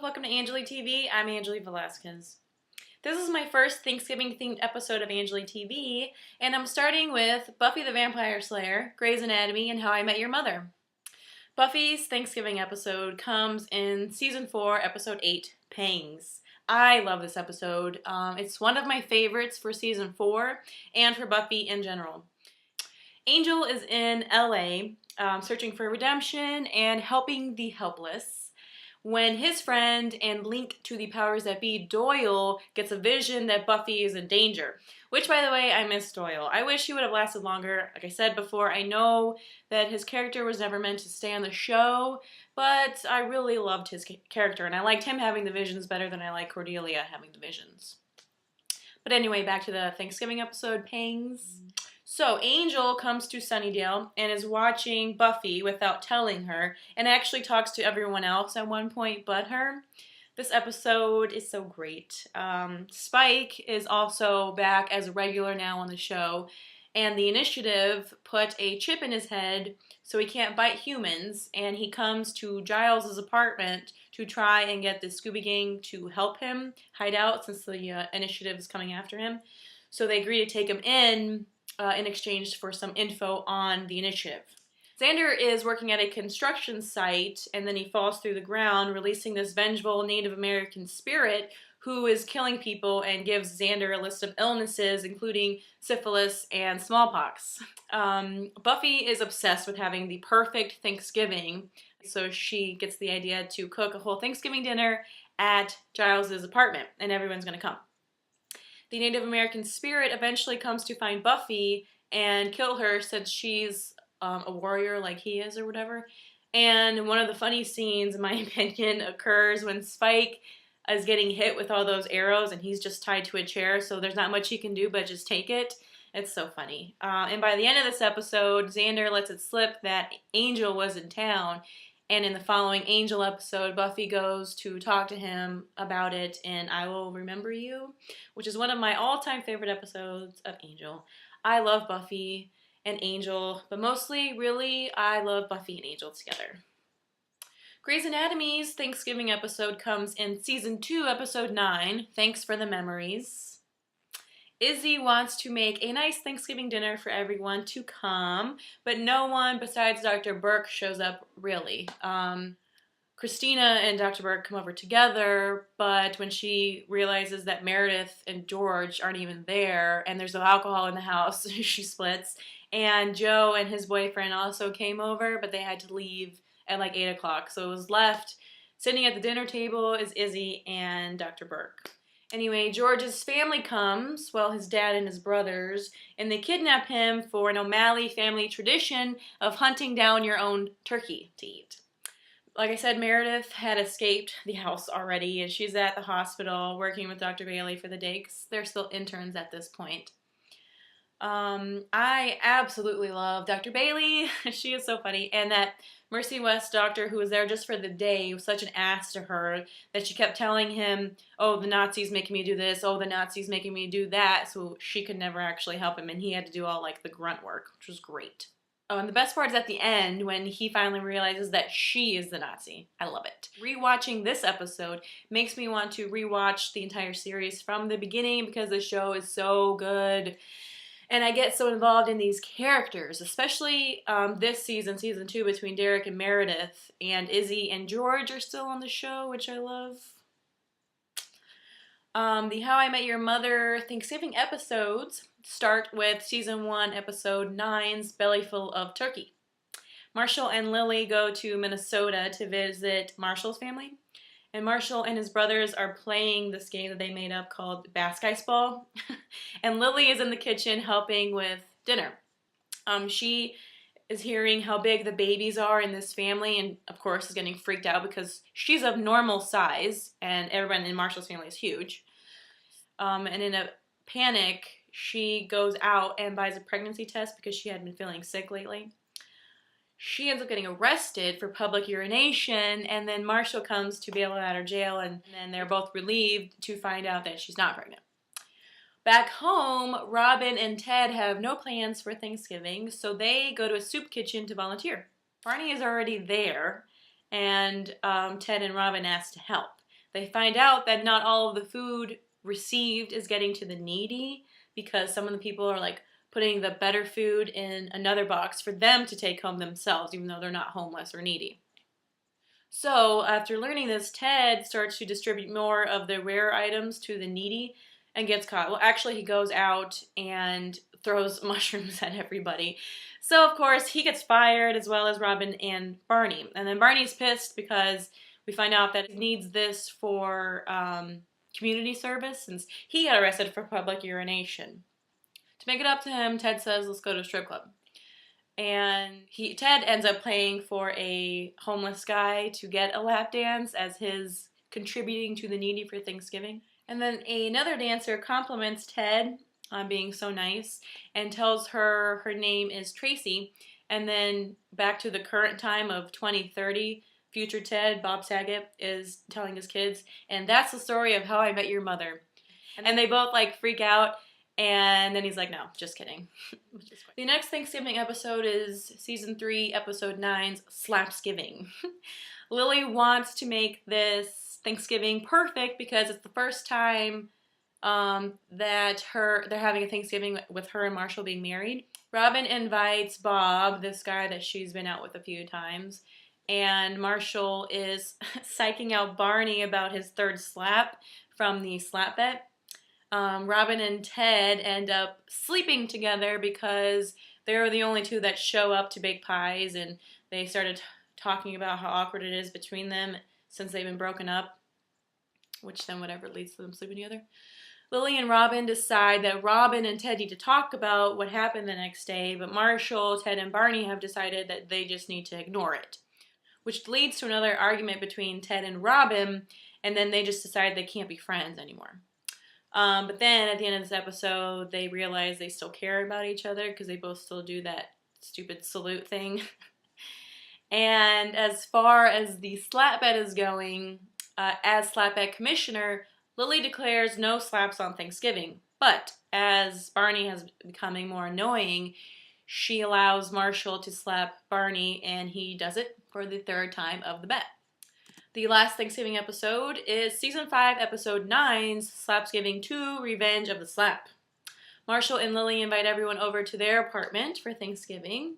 welcome to AnjuliTV. I'm Anjuli Velazquez. This is my first Thanksgiving-themed episode of AnjuliTV, and I'm starting with Buffy the Vampire Slayer, Grey's Anatomy, and How I Met Your Mother. Buffy's Thanksgiving episode comes in Season 4, Episode 8, Pangs. I love this episode. It's one of my favorites for Season 4 and for Buffy in general. Angel is in LA searching for redemption and helping the helpless when his friend and link to the powers that be, Doyle, gets a vision that Buffy is in danger. Which, by the way, I miss Doyle. I wish he would have lasted longer. Like I said before, I know that his character was never meant to stay on the show, but I really loved his character, and I liked him having the visions better than I like Cordelia having the visions. But anyway, back to the Thanksgiving episode, Pangs. So Angel comes to Sunnydale and is watching Buffy without telling her, and actually talks to everyone else at one point but her. This episode is so great. Spike is also back as a regular now on the show, and the Initiative put a chip in his head so he can't bite humans, and he comes to Giles' apartment to try and get the Scooby Gang to help him hide out since the Initiative is coming after him. So they agree to take him in exchange for some info on the Initiative. Xander is working at a construction site, and then he falls through the ground, releasing this vengeful Native American spirit who is killing people and gives Xander a list of illnesses, including syphilis and smallpox. Buffy is obsessed with having the perfect Thanksgiving, so she gets the idea to cook a whole Thanksgiving dinner at Giles' apartment, and everyone's going to come. The Native American spirit eventually comes to find Buffy and kill her since she's a warrior like he is or whatever. And one of the funny scenes, in my opinion, occurs when Spike is getting hit with all those arrows and he's just tied to a chair, so there's not much he can do but just take it. It's so funny. And by the end of this episode, Xander lets it slip that Angel was in town. And in the following Angel episode, Buffy goes to talk to him about it in I Will Remember You, which is one of my all-time favorite episodes of Angel. I love Buffy and Angel, but mostly, really, I love Buffy and Angel together. Grey's Anatomy's Thanksgiving episode comes in Season 2, Episode 9, Thanks for the Memories. Izzy wants to make a nice Thanksgiving dinner for everyone to come, but no one besides Dr. Burke shows up, really. Christina and Dr. Burke come over together, but when she realizes that Meredith and George aren't even there, and there's no alcohol in the house, she splits. And Joe and his boyfriend also came over, but they had to leave at like 8 o'clock. So it was left sitting at the dinner table is Izzy and Dr. Burke. Anyway, George's family comes, well, his dad and his brothers, and they kidnap him for an O'Malley family tradition of hunting down your own turkey to eat. Like I said, Meredith had escaped the house already, and she's at the hospital working with Dr. Bailey for the day because they're still interns at this point. I absolutely love Dr. Bailey. She is so funny. And that Mercy West doctor who was there just for the day was such an ass to her that she kept telling him, oh, the Nazis making me do this, oh, the Nazis making me do that, so she could never actually help him, and he had to do all, like, the grunt work, which was great. Oh, and the best part is at the end when he finally realizes that she is the Nazi. I love it. Rewatching this episode makes me want to rewatch the entire series from the beginning because the show is so good. And I get so involved in these characters, especially this season, Season 2, between Derek and Meredith, and Izzy and George are still on the show, which I love. The How I Met Your Mother Thanksgiving episodes start with Season 1, Episode 9's Bellyful of Turkey. Marshall and Lily go to Minnesota to visit Marshall's family. And Marshall and his brothers are playing this game that they made up called Basquice Ball. And Lily is in the kitchen helping with dinner. She is hearing how big the babies are in this family and, of course, is getting freaked out because she's of normal size and everyone in Marshall's family is huge. And in a panic, she goes out and buys a pregnancy test because she had been feeling sick lately. She ends up getting arrested for public urination, and then Marshall comes to bail her out of jail, and then they're both relieved to find out that she's not pregnant. Back home, Robin and Ted have no plans for Thanksgiving, so they go to a soup kitchen to volunteer. Barney is already there, and Ted and Robin ask to help. They find out that not all of the food received is getting to the needy because some of the people are like putting the better food in another box for them to take home themselves, even though they're not homeless or needy. So after learning this, Ted starts to distribute more of the rare items to the needy and gets caught. Well, actually, he goes out and throws mushrooms at everybody. So, of course, he gets fired, as well as Robin and Barney. And then Barney's pissed because we find out that he needs this for community service, since he got arrested for public urination. To make it up to him, Ted says, let's go to a strip club. And Ted ends up paying for a homeless guy to get a lap dance as his contributing to the needy for Thanksgiving. And then another dancer compliments Ted on being so nice and tells her her name is Tracy. And then back to the current time of 2030, future Ted, Bob Saget, is telling his kids, and that's the story of How I Met Your Mother. And they both like freak out. And then he's like, no, just kidding. The next Thanksgiving episode is Season 3, Episode 9's Slapsgiving. Lily wants to make this Thanksgiving perfect because it's the first time that they're having a Thanksgiving with her and Marshall being married. Robin invites Bob, this guy that she's been out with a few times, and Marshall is psyching out Barney about his third slap from the slap bet. Robin and Ted end up sleeping together because they're the only two that show up to bake pies, and they started talking about how awkward it is between them since they've been broken up, which then whatever leads to them sleeping together. Lily and Robin decide that Robin and Ted need to talk about what happened the next day, but Marshall, Ted, and Barney have decided that they just need to ignore it, which leads to another argument between Ted and Robin, and then they just decide they can't be friends anymore. But then at the end of this episode, they realize they still care about each other because they both still do that stupid salute thing. And as far as the slap bet is going, as slap bet commissioner, Lily declares no slaps on Thanksgiving. But as Barney has becoming more annoying, she allows Marshall to slap Barney, and he does it for the third time of the bet. The last Thanksgiving episode is Season 5, Episode 9's Slapsgiving 2, Revenge of the Slap. Marshall and Lily invite everyone over to their apartment for Thanksgiving.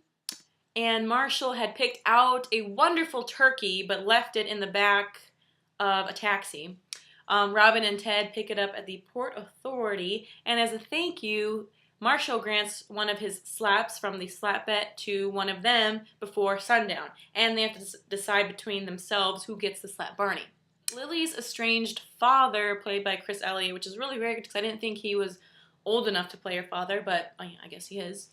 And Marshall had picked out a wonderful turkey but left it in the back of a taxi. Robin and Ted pick it up at the Port Authority, and as a thank you, Marshall grants one of his slaps from the slap bet to one of them before sundown, and they have to decide between themselves who gets to slap Barney. Lily's estranged father, played by Chris Elliott, which is really rare because I didn't think he was old enough to play her father, but I guess he is.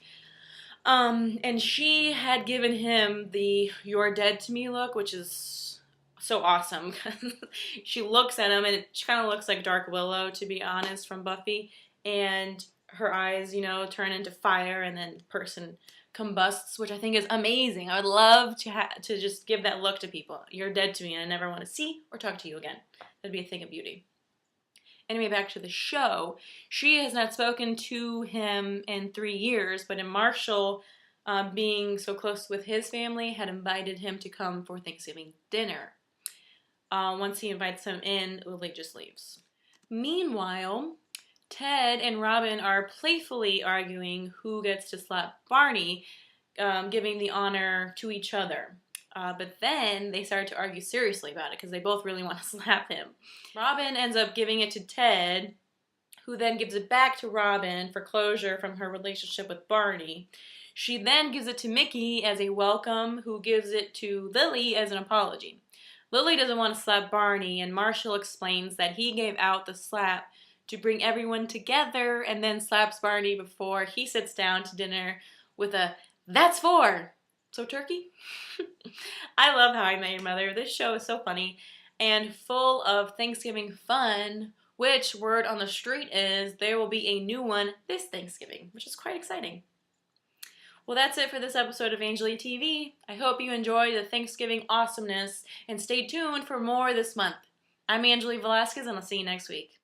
And she had given him the "you're dead to me" look, which is so awesome. She looks at him, and she kind of looks like Dark Willow, to be honest, from Buffy, and her eyes, turn into fire, and then the person combusts, which I think is amazing. I would love to just give that look to people. You're dead to me, and I never want to see or talk to you again. That'd be a thing of beauty. Anyway, back to the show. She has not spoken to him in 3 years, but in Marshall, being so close with his family, had invited him to come for Thanksgiving dinner. Once he invites him in, Lily just leaves. Meanwhile, Ted and Robin are playfully arguing who gets to slap Barney, giving the honor to each other. But then they start to argue seriously about it because they both really want to slap him. Robin ends up giving it to Ted, who then gives it back to Robin for closure from her relationship with Barney. She then gives it to Mickey as a welcome, who gives it to Lily as an apology. Lily doesn't want to slap Barney, and Marshall explains that he gave out the slap to bring everyone together, and then slaps Barney before he sits down to dinner with a "that's for." So turkey? I love How I Met Your Mother. This show is so funny and full of Thanksgiving fun, which, word on the street is, there will be a new one this Thanksgiving, which is quite exciting. Well, that's it for this episode of AnjuliTV. I hope you enjoy the Thanksgiving awesomeness, and stay tuned for more this month. I'm Anjuli Velazquez, and I'll see you next week.